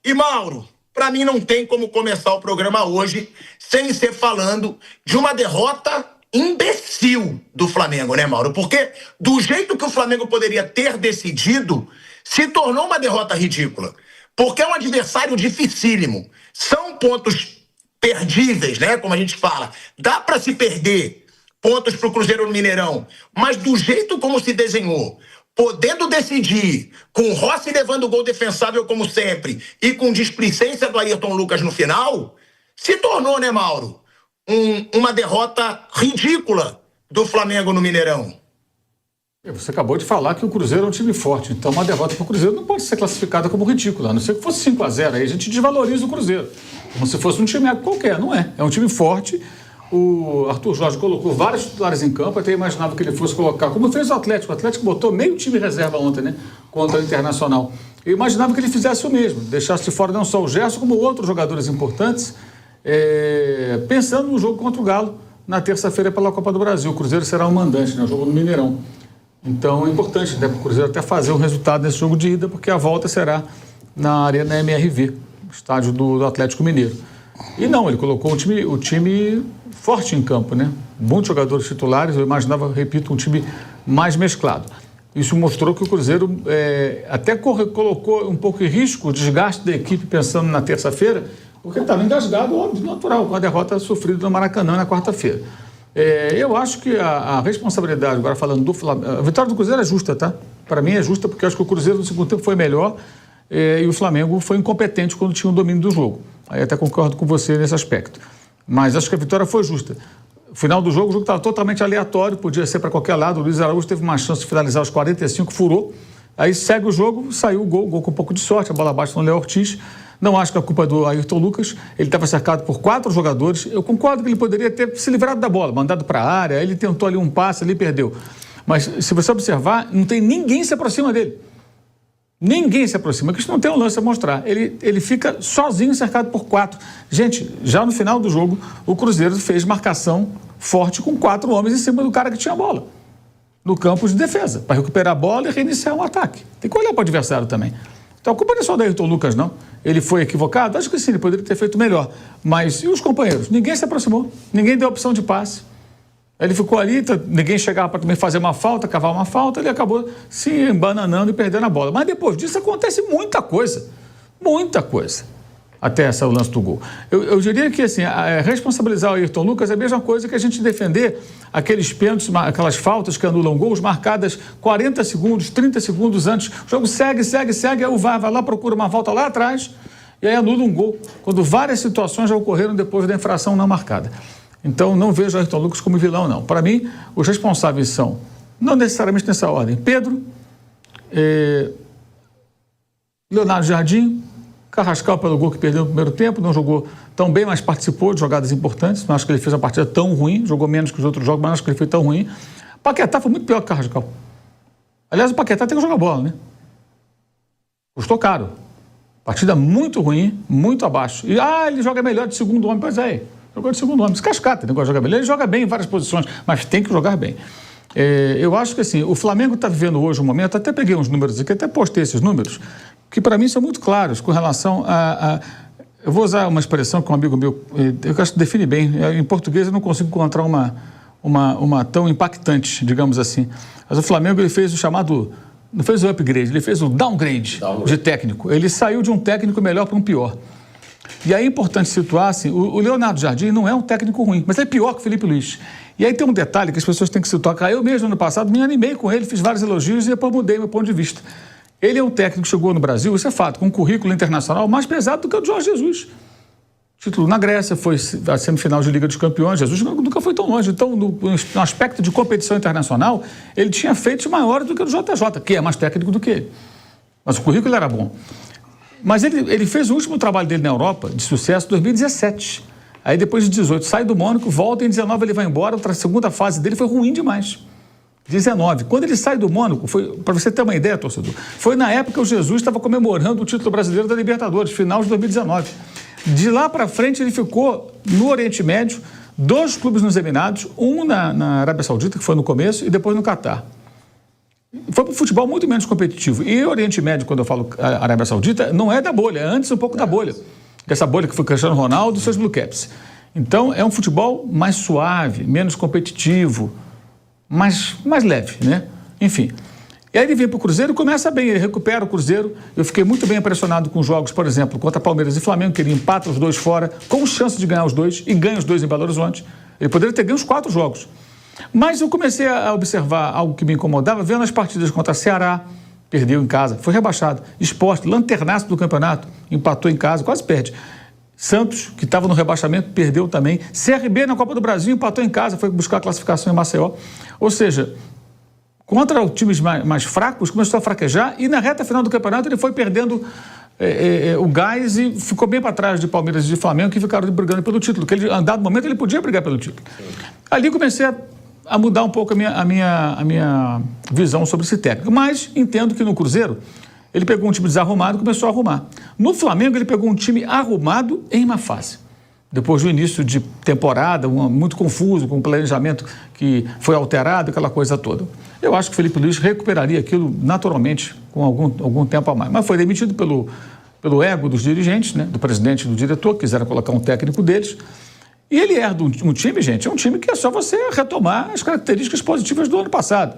E, Mauro, para mim não tem como começar o programa hoje sem ser falando de uma derrota imbecil do Flamengo, né, Mauro? Porque do jeito que o Flamengo poderia ter decidido, se tornou uma derrota ridícula. Porque é um adversário dificílimo. São pontos perdíveis, né? Como a gente fala. Dá para se perder pontos pro Cruzeiro no Mineirão, mas do jeito como se desenhou, podendo decidir, com o Rossi levando o gol defensável como sempre e com displicência do Ayrton Lucas no final, se tornou, né, Mauro, uma derrota ridícula do Flamengo no Mineirão. Você acabou de falar que o Cruzeiro é um time forte, então uma derrota para o Cruzeiro não pode ser classificada como ridícula, a não ser que fosse 5-0, aí a gente desvaloriza o Cruzeiro, como se fosse um time qualquer, não é? É um time forte. O Arthur Jorge colocou vários titulares em campo, até imaginava que ele fosse colocar, como fez o Atlético botou meio time reserva ontem, né, contra o Internacional. Eu imaginava que ele fizesse o mesmo, deixasse de fora não só o Gerson, como outros jogadores importantes, pensando no jogo contra o Galo, na terça-feira pela Copa do Brasil. O Cruzeiro será o mandante, né, o jogo no Mineirão. Então é importante, né, para o Cruzeiro até fazer um resultado nesse jogo de ida, porque a volta será na Arena MRV, estádio do Atlético Mineiro. E não, ele colocou o time forte em campo, né? Muitos jogadores titulares, eu imaginava, repito, um time mais mesclado. Isso mostrou que o Cruzeiro até colocou um pouco em risco o desgaste da equipe pensando na terça-feira, porque estava engasgado, óbvio, natural, com a derrota sofrida no Maracanã na quarta-feira. Eu acho que a responsabilidade, agora falando do Flamengo, a vitória do Cruzeiro é justa, tá? Para mim é justa, porque eu acho que o Cruzeiro no segundo tempo foi melhor e o Flamengo foi incompetente quando tinha o domínio do jogo. Aí até concordo com você nesse aspecto. Mas acho que a vitória foi justa. No final do jogo, o jogo estava totalmente aleatório, podia ser para qualquer lado. O Luiz Araújo teve uma chance de finalizar aos 45, furou. Aí segue o jogo, saiu o gol com um pouco de sorte, a bola bate no Léo Ortiz. Não acho que a culpa é do Ayrton Lucas, ele estava cercado por 4 jogadores. Eu concordo que ele poderia ter se livrado da bola, mandado para a área, ele tentou ali um passe, ali perdeu. Mas se você observar, não tem ninguém se aproxima dele. Ninguém se aproxima, porque isso não tem um lance a mostrar. Ele fica sozinho, cercado por 4. Gente, já no final do jogo, o Cruzeiro fez marcação forte com 4 homens em cima do cara que tinha a bola, no campo de defesa, para recuperar a bola e reiniciar um ataque. Tem que olhar para o adversário também. Então a culpa não é só do Ayrton Lucas, não. Ele foi equivocado? Acho que sim, ele poderia ter feito melhor. Mas e os companheiros? Ninguém se aproximou, ninguém deu opção de passe. Ele ficou ali, ninguém chegava para também fazer uma falta, cavar uma falta, ele acabou se embananando e perdendo a bola. Mas depois disso acontece muita coisa, até esse lance do gol. Eu diria que assim, responsabilizar o Ayrton Lucas é a mesma coisa que a gente defender aqueles pênaltis, aquelas faltas que anulam gols marcadas 40 segundos, 30 segundos antes. O jogo segue, aí o VAR vai lá, procura uma falta lá atrás e aí anula um gol, quando várias situações já ocorreram depois da infração não marcada. Então, não vejo o Ayrton Lucas como vilão, não. Para mim, os responsáveis são, não necessariamente nessa ordem, Pedro, Leonardo Jardim, Carrascal pelo gol que perdeu no primeiro tempo, não jogou tão bem, mas participou de jogadas importantes. Não acho que ele fez uma partida tão ruim, jogou menos que os outros jogos, mas não acho que ele foi tão ruim. Paquetá foi muito pior que o Carrascal. Aliás, o Paquetá tem que jogar bola, né? Custou caro. Partida muito ruim, muito abaixo. E, ele joga melhor de segundo homem, pois é. Jogou de segundo homem, descascata, negócio de jogar bem. Ele joga bem em várias posições, mas tem que jogar bem. Eu acho que assim, o Flamengo está vivendo hoje um momento, até peguei uns números aqui, até postei esses números, que para mim são muito claros com relação eu vou usar uma expressão que um amigo meu, eu acho que define bem, em português eu não consigo encontrar uma tão impactante, digamos assim. Mas o Flamengo ele fez o chamado, não fez o upgrade, ele fez o downgrade de técnico. Ele saiu de um técnico melhor para um pior. E aí é importante situar, assim, o Leonardo Jardim não é um técnico ruim, mas é pior que o Felipe Luiz. E aí tem um detalhe que as pessoas têm que situar. Eu mesmo, ano passado, me animei com ele, fiz vários elogios e depois mudei meu ponto de vista. Ele é um técnico que chegou no Brasil, isso é fato, com um currículo internacional mais pesado do que o de Jorge Jesus. Título na Grécia, foi a semifinal de Liga dos Campeões, Jesus nunca foi tão longe. Então, no aspecto de competição internacional, ele tinha feitos maiores do que o do JJ, que é mais técnico do que ele. Mas o currículo era bom. Mas ele fez o último trabalho dele na Europa, de sucesso, em 2017. Aí depois de 18 sai do Mônaco, volta em 19 ele vai embora, a segunda fase dele foi ruim demais. 19. Quando ele sai do Mônaco, para você ter uma ideia, torcedor, foi na época que o Jesus estava comemorando o título brasileiro da Libertadores, final de 2019. De lá para frente ele ficou no Oriente Médio, 2 clubes nos Emirados, um na Arábia Saudita, que foi no começo, e depois no Catar. Foi para o futebol muito menos competitivo. E o Oriente Médio, quando eu falo Arábia Saudita, não é da bolha, é antes um pouco da bolha. Essa bolha que foi Cristiano Ronaldo e seus Blue Caps. Então, é um futebol mais suave, menos competitivo, mais leve, né? Enfim. E aí ele vem para o Cruzeiro e começa bem, ele recupera o Cruzeiro. Eu fiquei muito bem impressionado com jogos, por exemplo, contra Palmeiras e Flamengo, que ele empata os dois fora, com chance de ganhar os dois, e ganha os dois em Belo Horizonte. Ele poderia ter ganho os 4 jogos. Mas eu comecei a observar algo que me incomodava, vendo as partidas contra Ceará, perdeu em casa, foi rebaixado. Sport, lanternaço do campeonato, empatou em casa, quase perde. Santos, que estava no rebaixamento, perdeu também. CRB na Copa do Brasil, empatou em casa, foi buscar a classificação em Maceió. Ou seja, contra os times mais fracos, começou a fraquejar e na reta final do campeonato ele foi perdendo o gás e ficou bem para trás de Palmeiras e de Flamengo, que ficaram brigando pelo título, que em dado momento ele podia brigar pelo título. Ali comecei a mudar um pouco a minha visão sobre esse técnico. Mas entendo que no Cruzeiro ele pegou um time desarrumado e começou a arrumar. No Flamengo ele pegou um time arrumado em uma fase. Depois do início de temporada, muito confuso, com um planejamento que foi alterado, aquela coisa toda. Eu acho que o Felipe Luiz recuperaria aquilo naturalmente com algum tempo a mais. Mas foi demitido pelo ego dos dirigentes, né, do presidente e do diretor, que quiseram colocar um técnico deles. E ele herda um time, gente, é um time que é só você retomar as características positivas do ano passado,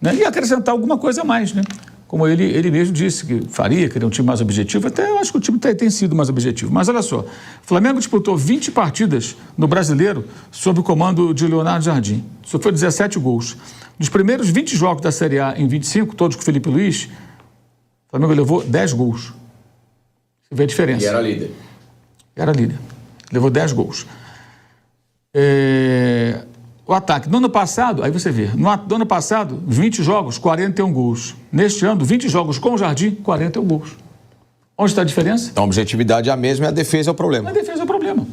né, e acrescentar alguma coisa a mais, né? Como ele mesmo disse que faria, queria um time mais objetivo, até eu acho que o time tem sido mais objetivo. Mas olha só, o Flamengo disputou 20 partidas no Brasileiro sob o comando de Leonardo Jardim. Sofreu 17 gols. Nos primeiros 20 jogos da Série A em 25, todos com o Felipe Luiz, o Flamengo levou 10 gols. Você vê a diferença. E era líder. Era líder. Levou 10 gols. O ataque, no ano passado, aí você vê, no ano passado, 20 jogos, 41 gols. Neste ano, 20 jogos com o Jardim, 41 gols. Onde está a diferença? Então, a objetividade é a mesma e a defesa é o problema. A defesa é o problema.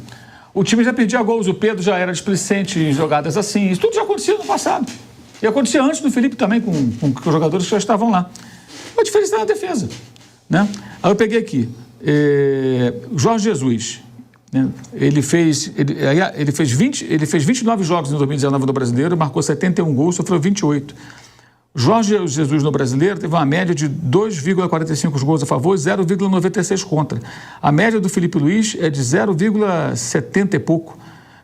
O time já perdia gols, o Pedro já era displicente em jogadas assim. Isso tudo já acontecia no passado. E acontecia antes do Felipe também, com os jogadores que já estavam lá. A diferença é na defesa, né? Aí eu peguei aqui, Jorge Jesus. Ele fez 29 jogos em 2019 no Brasileiro, marcou 71 gols, sofreu 28. Jorge Jesus no Brasileiro teve uma média de 2,45 gols a favor e 0,96 contra. A média do Felipe Luiz é de 0,70 e pouco.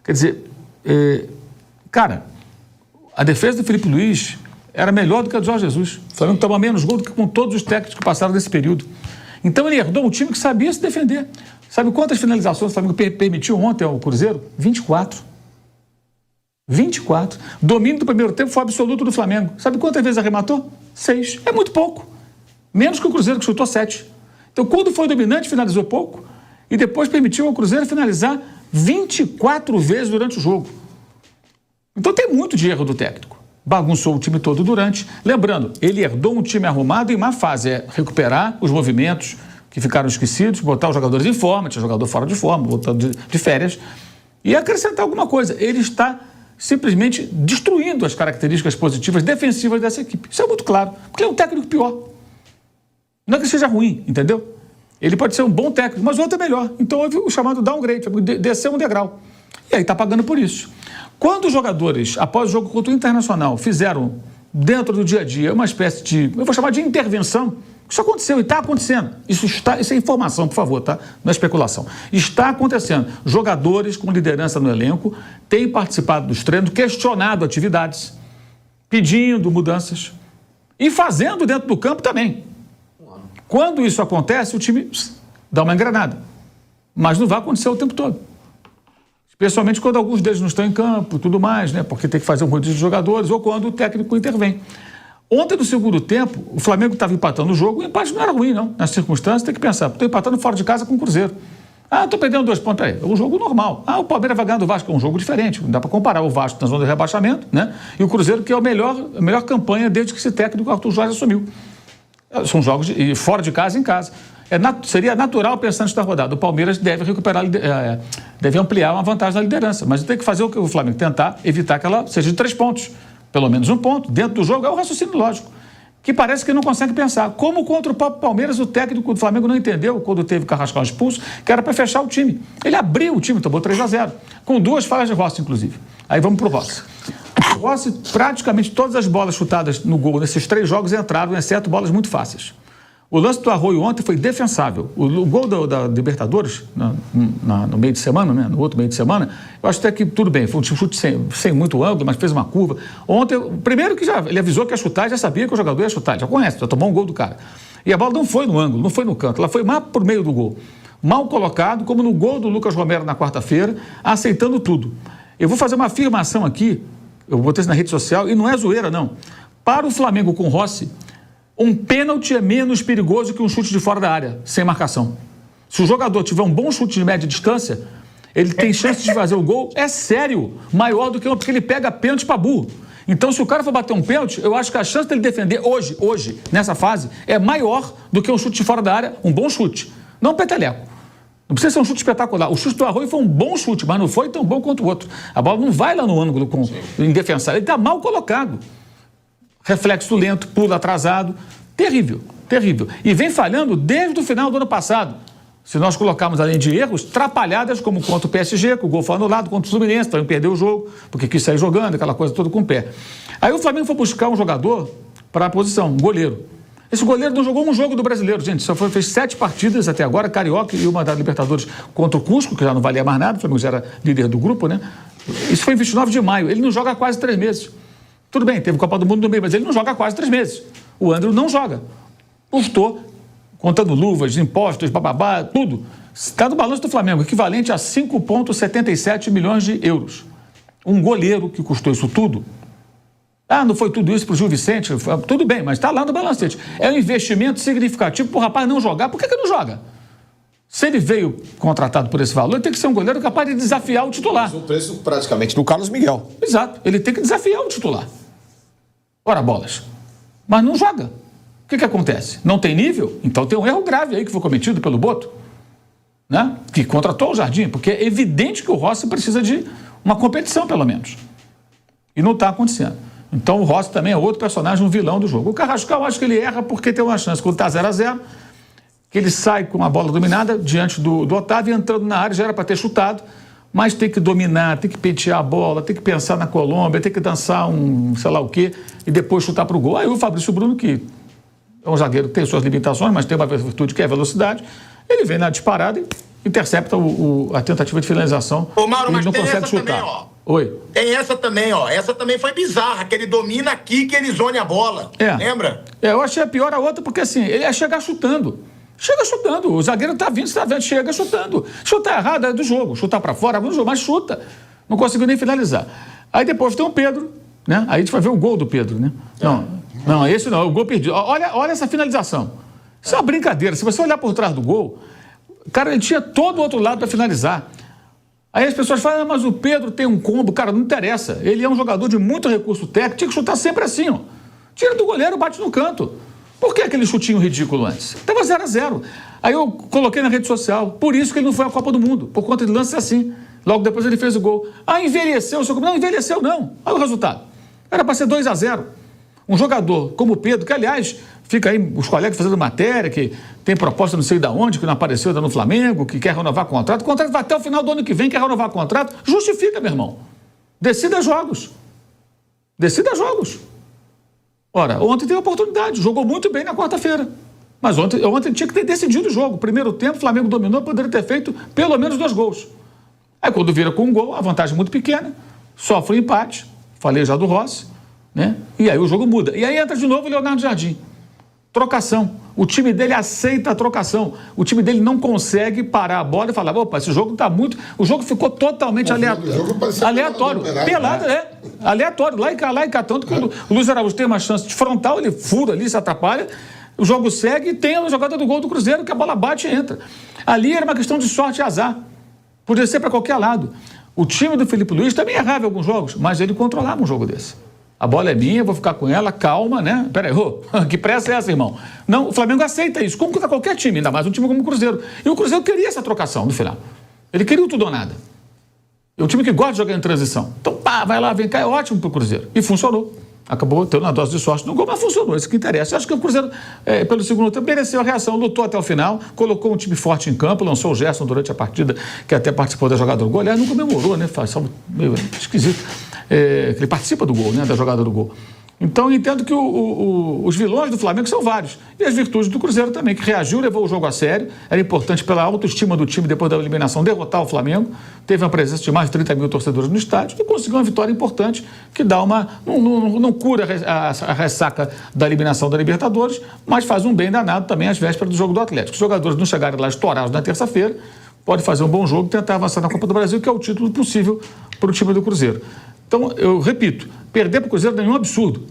Quer dizer, cara, a defesa do Felipe Luiz era melhor do que a do Jorge Jesus. O Flamengo tomava menos gol do que com todos os técnicos que passaram nesse período. Então ele herdou um time que sabia se defender. Sabe quantas finalizações o Flamengo permitiu ontem ao Cruzeiro? 24. 24. Domínio do primeiro tempo foi absoluto do Flamengo. Sabe quantas vezes arrematou? 6. É muito pouco. Menos que o Cruzeiro, que chutou 7. Então, quando foi dominante, finalizou pouco. E depois permitiu ao Cruzeiro finalizar 24 vezes durante o jogo. Então, tem muito de erro do técnico. Bagunçou o time todo durante. Lembrando, ele herdou um time arrumado em má fase. É recuperar os movimentos que ficaram esquecidos, botar os jogadores em forma, tinha jogador fora de forma, voltando de férias, e acrescentar alguma coisa. Ele está simplesmente destruindo as características positivas defensivas dessa equipe. Isso é muito claro, porque ele é um técnico pior. Não é que seja ruim, entendeu? Ele pode ser um bom técnico, mas o outro é melhor. Então houve o chamado downgrade, descer um degrau. E aí está pagando por isso. Quando os jogadores, após o jogo contra o Internacional, fizeram, dentro do dia a dia, uma espécie de, eu vou chamar de intervenção, isso aconteceu e está acontecendo. Isso é informação, por favor, tá? Não é especulação. Está acontecendo. Jogadores com liderança no elenco têm participado dos treinos, questionado atividades, pedindo mudanças e fazendo dentro do campo também. Quando isso acontece, o time dá uma engrenada. Mas não vai acontecer o tempo todo. Especialmente quando alguns deles não estão em campo e tudo mais, né? Porque tem que fazer um rodízio de jogadores ou quando o técnico intervém. Ontem, no segundo tempo, o Flamengo estava empatando o jogo, o empate não era ruim, não. Nas circunstâncias, tem que pensar, estou empatando fora de casa com o Cruzeiro. Estou perdendo 2 pontos. Peraí, é um jogo normal. O Palmeiras vai ganhar do Vasco, é um jogo diferente. Não dá para comparar o Vasco na zona de rebaixamento, né? E o Cruzeiro, que é a melhor campanha desde que esse técnico Arthur Jorge assumiu. São jogos fora de casa e em casa. Seria natural pensar antes da rodada. O Palmeiras deve recuperar, deve ampliar uma vantagem na liderança. Mas tem que fazer o que o Flamengo tentar evitar que ela seja de 3 pontos. Pelo menos 1 ponto. Dentro do jogo é o raciocínio lógico. Que parece que não consegue pensar. Como contra o próprio Palmeiras, o técnico do Flamengo não entendeu, quando teve o Carrascal expulso, que era para fechar o time. Ele abriu o time, tomou 3-0. Com 2 falhas de Rossi, inclusive. Aí vamos pro Rossi. O Rossi, praticamente todas as bolas chutadas no gol nesses 3 jogos entraram, exceto bolas muito fáceis. O lance do Arroio ontem foi defensável. O gol da Libertadores, no meio de semana, né, no outro meio de semana, eu acho até que tudo bem, foi um chute sem muito ângulo, mas fez uma curva. Ontem, primeiro que ele avisou que ia chutar, já sabia que o jogador ia chutar, já conhece, já tomou um gol do cara. E a bola não foi no ângulo, não foi no canto, ela foi mais por meio do gol. Mal colocado, como no gol do Lucas Romero na quarta-feira, aceitando tudo. Eu vou fazer uma afirmação aqui, eu botei isso na rede social, e não é zoeira, não. Para o Flamengo com o Rossi, um pênalti é menos perigoso que um chute de fora da área, sem marcação. Se o jogador tiver um bom chute de média distância, ele tem chance de fazer o gol, é sério, maior do que porque ele pega pênalti para burro. Então, se o cara for bater um pênalti, eu acho que a chance dele defender hoje, nessa fase, é maior do que um chute de fora da área, um bom chute. Não um peteleco. Não precisa ser um chute espetacular. O chute do Arroio foi um bom chute, mas não foi tão bom quanto o outro. A bola não vai lá no ângulo indefensável. Ele está mal colocado. Reflexo lento, pulo atrasado. Terrível, terrível. E vem falhando desde o final do ano passado. Se nós colocarmos, além de erros, trapalhadas como contra o PSG, que o gol foi anulado, contra o Fluminense, também perdeu o jogo, porque quis sair jogando, aquela coisa toda com o pé. Aí o Flamengo foi buscar um jogador para a posição, um goleiro. Esse goleiro não jogou um jogo do Brasileiro, gente. Só fez 7 partidas até agora, Carioca e uma da Libertadores contra o Cusco, que já não valia mais nada, o Flamengo já era líder do grupo, né? Isso foi em 29 de maio. Ele não joga há quase 3 meses. Tudo bem, teve Copa do Mundo no meio, mas ele não joga há quase 3 meses. O André não joga. Custou, contando luvas, impostos, bababá, tudo. Está no balanço do Flamengo, equivalente a 5,77 milhões de euros. Um goleiro que custou isso tudo. Ah, não foi tudo isso para o Gil Vicente? Tudo bem, mas está lá no balancete. É um investimento significativo para o rapaz não jogar. Por que não joga? Se ele veio contratado por esse valor, ele tem que ser um goleiro capaz de desafiar o titular. O preço praticamente do Carlos Miguel. Exato, ele tem que desafiar o titular. Ora, bolas. Mas não joga. O que acontece? Não tem nível? Então tem um erro grave aí que foi cometido pelo Boto, né? Que contratou o Jardim, porque é evidente que o Rossi precisa de uma competição, pelo menos. E não está acontecendo. Então o Rossi também é outro personagem, um vilão do jogo. O Carrascal, eu acho que ele erra porque tem uma chance, quando está 0-0, que ele sai com a bola dominada diante do Otávio, entrando na área, já era para ter chutado, mas tem que dominar, tem que pentear a bola, tem que pensar na Colômbia, tem que dançar um sei lá o quê, e depois chutar para o gol. Aí o Fabrício Bruno, que é um zagueiro que tem suas limitações, mas tem uma virtude que é a velocidade, ele vem na disparada e intercepta a tentativa de finalização. Ô, Mauro, ele mas não tem consegue essa chutar. também, ó. Oi. Tem essa também, ó. Essa também foi bizarra, que ele domina aqui, que ele zone a bola. Lembra? Eu achei a pior a outra, porque assim, ele ia chegar chutando. Chega chutando. O zagueiro tá vindo, chega chutando. Chutar errado é do jogo. Chutar pra fora é do jogo, mas chuta. Não conseguiu nem finalizar. Aí depois tem o Pedro, né? Aí a gente vai ver o gol do Pedro, né? Não, esse não, o gol perdido. Olha essa finalização. Isso é uma brincadeira. Se você olhar por trás do gol, cara, ele tinha todo o outro lado para finalizar. Aí as pessoas falam, mas o Pedro tem um combo. Cara, não interessa. Ele é um jogador de muito recurso técnico, tinha que chutar sempre assim, ó. Tira do goleiro, bate no canto. Por que aquele chutinho ridículo antes? Estava 0-0. Aí eu coloquei na rede social. Por isso que ele não foi à Copa do Mundo. Por conta de lance assim. Logo depois ele fez o gol. Ah, envelheceu. Não, envelheceu não. Olha o resultado. Era para ser 2-0. Um jogador como o Pedro, que aliás, fica aí os colegas fazendo matéria, que tem proposta não sei de onde, que não apareceu ainda no Flamengo, que quer renovar contrato. O contrato vai até o final do ano que vem, quer renovar contrato. Justifica, meu irmão. Decida jogos. Decida jogos. Ora, ontem teve oportunidade, jogou muito bem na quarta-feira. Mas ontem tinha que ter decidido o jogo. Primeiro tempo, o Flamengo dominou, poderia ter feito pelo menos 2 gols. Aí quando vira com um gol, a vantagem muito pequena, sofre um empate, falei já do Rossi, né? E aí o jogo muda. E aí entra de novo o Leonardo Jardim. Trocação. O time dele aceita a trocação. O time dele não consegue parar a bola e falar, opa, esse jogo está muito... O jogo ficou totalmente aleatório. Pelado, aleatório. Lá e cá. Tanto que o Luiz Araújo tem uma chance de frontal, ele fura ali, se atrapalha, o jogo segue e tem a jogada do gol do Cruzeiro, que a bola bate e entra. Ali era uma questão de sorte e azar. Podia ser para qualquer lado. O time do Felipe Luiz também errava em alguns jogos, mas ele controlava um jogo desse. A bola é minha, vou ficar com ela, calma, né? Peraí, que pressa é essa, irmão? Não, o Flamengo aceita isso, como contra qualquer time, ainda mais um time como o Cruzeiro. E o Cruzeiro queria essa trocação no final. Ele queria o tudo ou nada. É um time que gosta de jogar em transição. Então, pá, vai lá, vem cá, é ótimo pro Cruzeiro. E funcionou. Acabou tendo uma dose de sorte no gol, mas funcionou, isso que interessa. Eu acho que o Cruzeiro, pelo segundo tempo, mereceu a reação, lutou até o final, colocou um time forte em campo, lançou o Gerson durante a partida, que até participou da jogada do gol. Aliás, não comemorou, né? Faz algo meio esquisito. Ele participa do gol, né? Da jogada do gol. Então, eu entendo que os vilões do Flamengo são vários. E as virtudes do Cruzeiro também, que reagiu, levou o jogo a sério. Era importante pela autoestima do time depois da eliminação derrotar o Flamengo. Teve uma presença de mais de 30 mil torcedores no estádio e conseguiu uma vitória importante que dá não cura a ressaca da eliminação da Libertadores, mas faz um bem danado também às vésperas do jogo do Atlético. Os jogadores não chegarem lá estourados na terça-feira, pode fazer um bom jogo e tentar avançar na Copa do Brasil, que é o título possível para o time do Cruzeiro. Então, eu repito, perder para o Cruzeiro não é nenhum absurdo,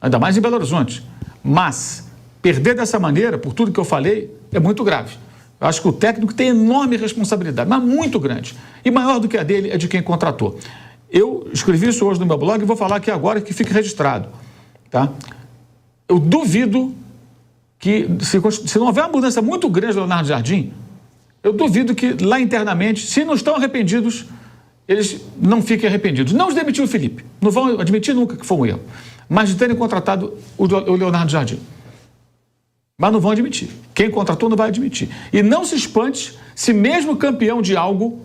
ainda mais em Belo Horizonte. Mas perder dessa maneira, por tudo que eu falei, é muito grave. Eu acho que o técnico tem enorme responsabilidade, mas muito grande. E maior do que a dele é de quem contratou. Eu escrevi isso hoje no meu blog e vou falar aqui agora que fique registrado. Tá? Eu duvido que, se não houver uma mudança muito grande do Leonardo Jardim, eu duvido que lá internamente, se não estão arrependidos, eles não fiquem arrependidos. Não os demitiu o Felipe. Não vão admitir nunca que foi um erro. Mas de terem contratado o Leonardo Jardim. Mas não vão admitir. Quem contratou não vai admitir. E não se espante se mesmo campeão de algo,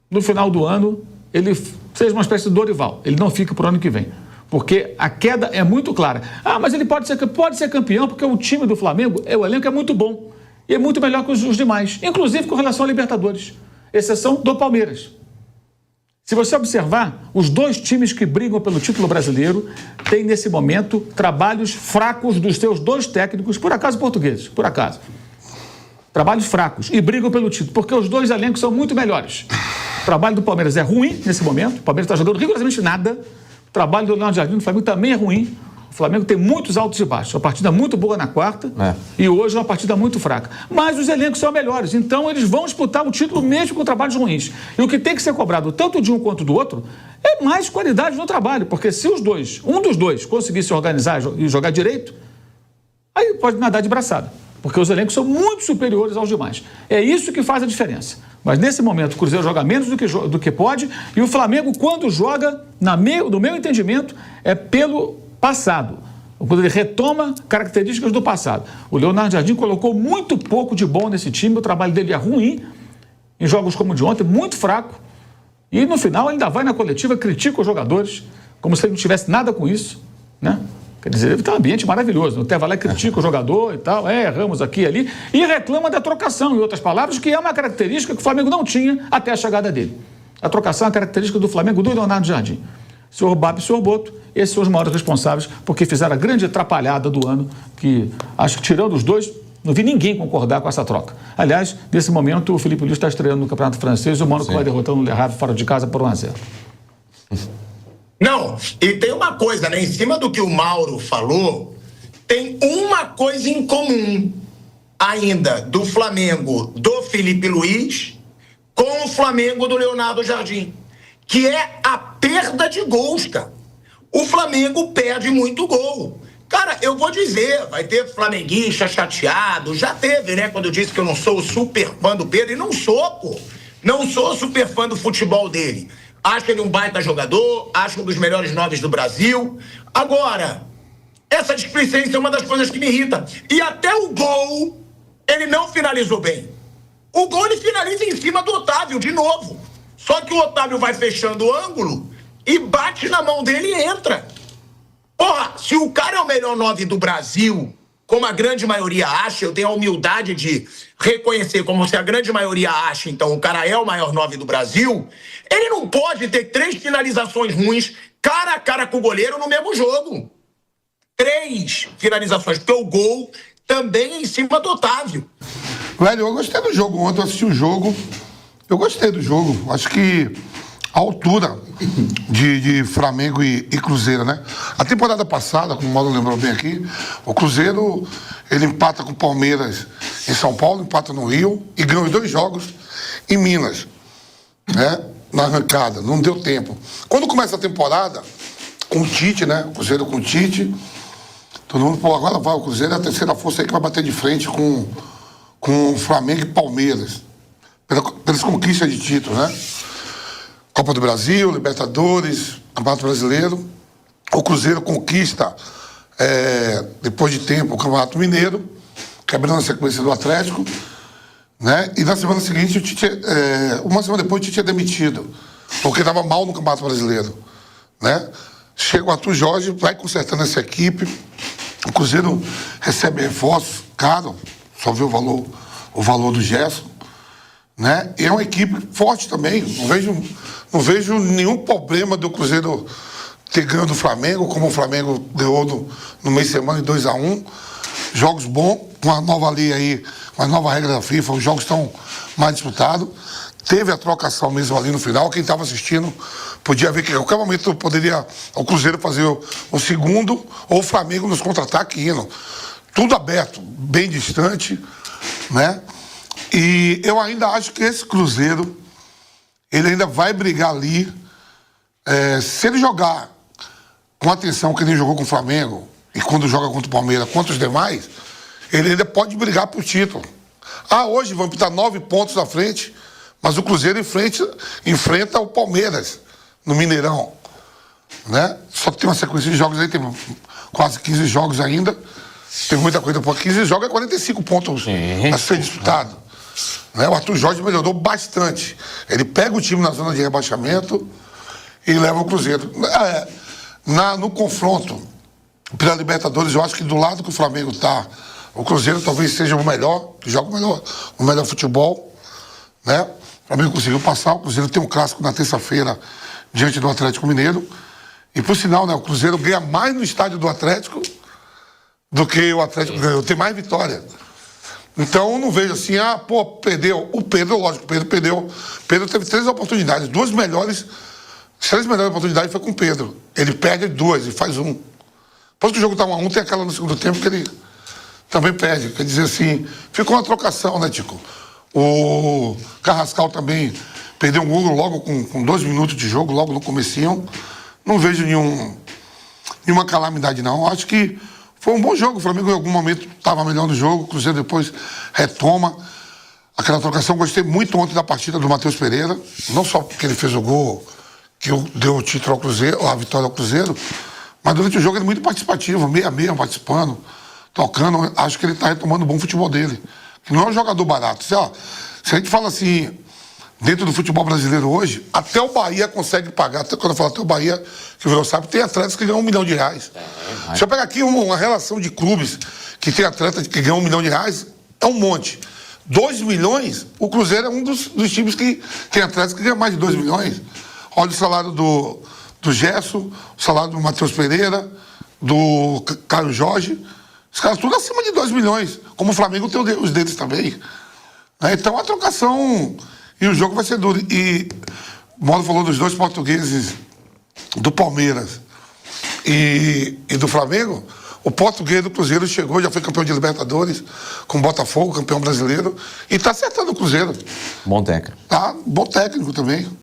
no final do ano, ele seja uma espécie de Dorival. Ele não fica para o ano que vem. Porque a queda é muito clara. Mas ele pode ser campeão porque o time do Flamengo, o elenco é muito bom. E é muito melhor que os demais. Inclusive com relação a Libertadores. Exceção do Palmeiras. Se você observar, os dois times que brigam pelo título brasileiro têm, nesse momento, trabalhos fracos dos seus dois técnicos, por acaso portugueses, por acaso. Trabalhos fracos e brigam pelo título, porque os dois elencos são muito melhores. O trabalho do Palmeiras é ruim nesse momento, o Palmeiras está jogando rigorosamente nada. O trabalho do Leonardo Jardim do Flamengo também é ruim. O Flamengo tem muitos altos e baixos. Uma partida muito boa na quarta e hoje uma partida muito fraca. Mas os elencos são melhores, então eles vão disputar o título mesmo com trabalhos ruins. E o que tem que ser cobrado tanto de um quanto do outro é mais qualidade no trabalho, porque se um dos dois conseguir se organizar e jogar direito, aí pode nadar de braçada, porque os elencos são muito superiores aos demais. É isso que faz a diferença. Mas nesse momento o Cruzeiro joga menos do que pode e o Flamengo, quando joga, no meu entendimento, é pelo passado, quando ele retoma características do passado. O Leonardo Jardim colocou muito pouco de bom nesse time, o trabalho dele é ruim, em jogos como o de ontem, muito fraco, e no final ainda vai na coletiva, critica os jogadores, como se ele não tivesse nada com isso, né? Quer dizer, ele tem um ambiente maravilhoso, até vai lá e critica o jogador e tal, erramos aqui e ali, e reclama da trocação, em outras palavras, que é uma característica que o Flamengo não tinha até a chegada dele. A trocação é a característica do Flamengo, do Leonardo Jardim. Senhor Bap e senhor Boto, esses são os maiores responsáveis, porque fizeram a grande atrapalhada do ano, que acho que tirando os dois, não vi ninguém concordar com essa troca. Aliás, nesse momento, o Felipe Luiz está estreando no Campeonato Francês e o Mônaco vai derrotando o Le Havre fora de casa por 1-0. Não, e tem uma coisa, né? Em cima do que o Mauro falou, tem uma coisa em comum ainda do Flamengo do Felipe Luiz com o Flamengo do Leonardo Jardim, que é a perda de gols, cara. O Flamengo perde muito gol. Cara, eu vou dizer, vai ter flamenguista chateado, já teve, né? Quando eu disse que eu não sou o super fã do Pedro, e não sou, pô. Não sou super fã do futebol dele. Acho ele um baita jogador, acho um dos melhores 9 do Brasil. Agora, essa displicência é uma das coisas que me irrita. E até o gol, ele não finalizou bem. O gol ele finaliza em cima do Otávio, de novo. Só que o Otávio vai fechando o ângulo e bate na mão dele e entra. Porra, se o cara é o melhor 9 do Brasil, como a grande maioria acha, eu tenho a humildade de reconhecer como se a grande maioria acha, então o cara é o maior 9 do Brasil, ele não pode ter 3 finalizações ruins cara a cara com o goleiro no mesmo jogo. 3 finalizações, porque o gol também é em cima do Otávio. Velho, eu gostei do jogo ontem, eu assisti o jogo, eu gostei do jogo, acho que a altura de Flamengo e Cruzeiro, né? A temporada passada, como o Mauro lembrou bem aqui, o Cruzeiro, ele empata com o Palmeiras em São Paulo, empata no Rio e ganhou os 2 jogos em Minas, né? Na arrancada, não deu tempo. Quando começa a temporada, com o Tite, né? O Cruzeiro com o Tite, todo mundo, pô, agora vai o Cruzeiro, é a terceira força aí que vai bater de frente com o Flamengo e Palmeiras, pelas conquistas de título, né? Copa do Brasil, Libertadores, Campeonato Brasileiro. o Cruzeiro conquista, depois de tempo, o Campeonato Mineiro, quebrando a sequência do Atlético, né? E na semana seguinte, o Tite, uma semana depois, o Tite é demitido, porque estava mal no Campeonato Brasileiro, né? Chega o Arthur Jorge, vai consertando essa equipe, o Cruzeiro recebe reforços caros, só vê o valor do Gerson, né? E é uma equipe forte também, não vejo nenhum problema do Cruzeiro ter ganho do Flamengo, como o Flamengo ganhou no meio de semana em 2-1, jogos bons, com uma nova lei aí, uma nova regra da FIFA, os jogos estão mais disputados. Teve a trocação mesmo ali no final, quem estava assistindo podia ver que a qualquer momento poderia o Cruzeiro fazer o segundo ou o Flamengo nos contra-ataque indo. Tudo aberto, bem distante, né? E eu ainda acho que esse Cruzeiro, ele ainda vai brigar ali, se ele jogar com atenção que ele jogou com o Flamengo, e quando joga contra o Palmeiras, contra os demais, ele ainda pode brigar por título. Hoje vão estar 9 pontos à frente, mas o Cruzeiro enfrenta o Palmeiras no Mineirão, né? Só que tem uma sequência de jogos aí, tem quase 15 jogos ainda, tem muita coisa por 15 jogos, é 45 pontos a ser disputado, né? O Arthur Jorge melhorou bastante. Ele pega o time na zona de rebaixamento e leva o Cruzeiro. No confronto pela Libertadores, eu acho que do lado que o Flamengo está, o Cruzeiro talvez seja o melhor, que joga o melhor futebol, né? O Flamengo conseguiu passar, o Cruzeiro tem um clássico na terça-feira diante do Atlético Mineiro. E por sinal, né, o Cruzeiro ganha mais no estádio do Atlético do que o Atlético ganhou, tem mais vitória. Então eu não vejo assim, perdeu. O Pedro, lógico, perdeu. Pedro teve 3 oportunidades, 3 melhores oportunidades foi com o Pedro. Ele perde 2 e faz 1. Depois que o jogo tá 1-1, tem aquela no segundo tempo que ele também perde. Quer dizer assim, ficou uma trocação, né, Tico? O Carrascal também perdeu um gol logo com 2 minutos de jogo, logo no comecinho. Não vejo nenhuma calamidade, não. Acho que foi um bom jogo. O Flamengo em algum momento estava melhor no jogo, o Cruzeiro depois retoma. Aquela trocação, gostei muito ontem da partida do Matheus Pereira, não só porque ele fez o gol que deu o título ao Cruzeiro, a vitória ao Cruzeiro, mas durante o jogo ele é muito participativo, meia participando, tocando. Acho que ele está retomando o bom futebol dele. Que não é um jogador barato. Se a gente fala assim, dentro do futebol brasileiro hoje, até o Bahia consegue pagar. Até quando eu falo até o Bahia, que virou sabe, tem atletas que ganham R$1 milhão. Se eu pegar aqui uma relação de clubes que tem atletas que ganham R$1 milhão, é um monte. 2 milhões, o Cruzeiro é um dos times que tem atletas que ganham mais de 2 milhões. Olha o salário do Gerson, o salário do Matheus Pereira, do Caio Jorge. Os caras tudo acima de 2 milhões. Como o Flamengo tem os deles também. Então a trocação e o jogo vai ser duro. E o Mauro falou dos 2 portugueses do Palmeiras e do Flamengo. O português do Cruzeiro chegou, já foi campeão de Libertadores com o Botafogo, campeão brasileiro, e está acertando o Cruzeiro. Bom técnico. Tá, bom técnico também.